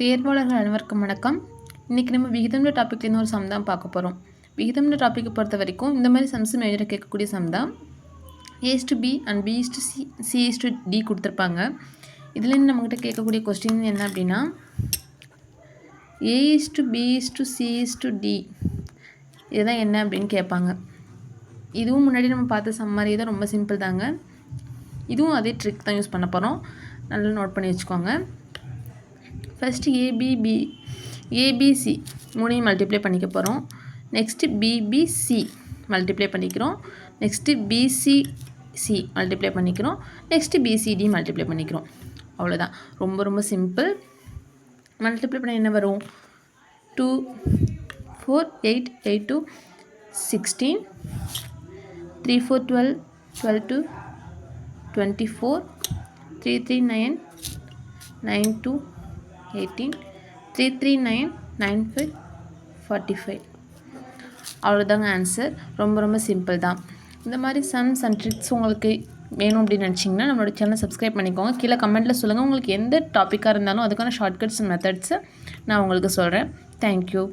தேர்வாளர்கள் அனைவருக்கும் வணக்கம். இன்றைக்கி நம்ம விகிதம்ன்ற டாப்பிக்லேருந்து ஒரு சம் தான் பார்க்க போகிறோம். விகிதம்ன்ற டாப்பிக்கை பொறுத்த வரைக்கும் இந்த மாதிரி சம்ஸ் மேஜராக கேட்கக்கூடிய சம் தான். A/B அண்ட் B/C C/D கொடுத்துருப்பாங்க. இதுலேருந்து நம்மகிட்ட கேட்கக்கூடிய கொஸ்டின் என்ன அப்படின்னா A/B/C/D இதுதான் என்ன அப்படின்னு கேட்பாங்க. இதுவும் முன்னாடி நம்ம பார்த்த சம் மாதிரி தான், ரொம்ப சிம்பிள் தாங்க. இதுவும் அதே ட்ரிக் தான் யூஸ் பண்ண போகிறோம். நல்லா நோட் பண்ணி வச்சுக்கோங்க. ஃபஸ்ட்டு ஏபிசி மூணையும் மல்டிப்ளை பண்ணிக்க போகிறோம். நெக்ஸ்ட்டு பிபிசி மல்டிப்ளை பண்ணிக்கிறோம். நெக்ஸ்ட்டு பிசிசி மல்டிப்ளை பண்ணிக்கிறோம். நெக்ஸ்ட்டு பிசிடி மல்டிப்ளை பண்ணிக்கிறோம். அவ்வளோதான், ரொம்ப ரொம்ப சிம்பிள். மல்டிப்ளை பண்ண என்ன வரும்? 2 4 8 8 2 16 3 4 12 12 2 24 3 3 9 9 2 18 3 3 9 9 5 45. அவ்வளோதாங்க ஆன்சர். ரொம்ப ரொம்ப சிம்பிள் தான். இந்த மாதிரி சம்ஸ் அண்ட் ட்ரிக்ஸ் உங்களுக்கு வேணும் அப்படின்னு நினச்சிங்கன்னா நம்மளோட சேனலை சப்ஸ்கிரைப் பண்ணிக்கோங்க. கீழே கமெண்ட்டில் சொல்லுங்கள். உங்களுக்கு எந்த டாப்பிக்காக இருந்தாலும் அதுக்கான ஷார்ட்கட்ஸ் மெத்தட்ஸை நான் உங்களுக்கு சொல்கிறேன். தேங்க்யூ.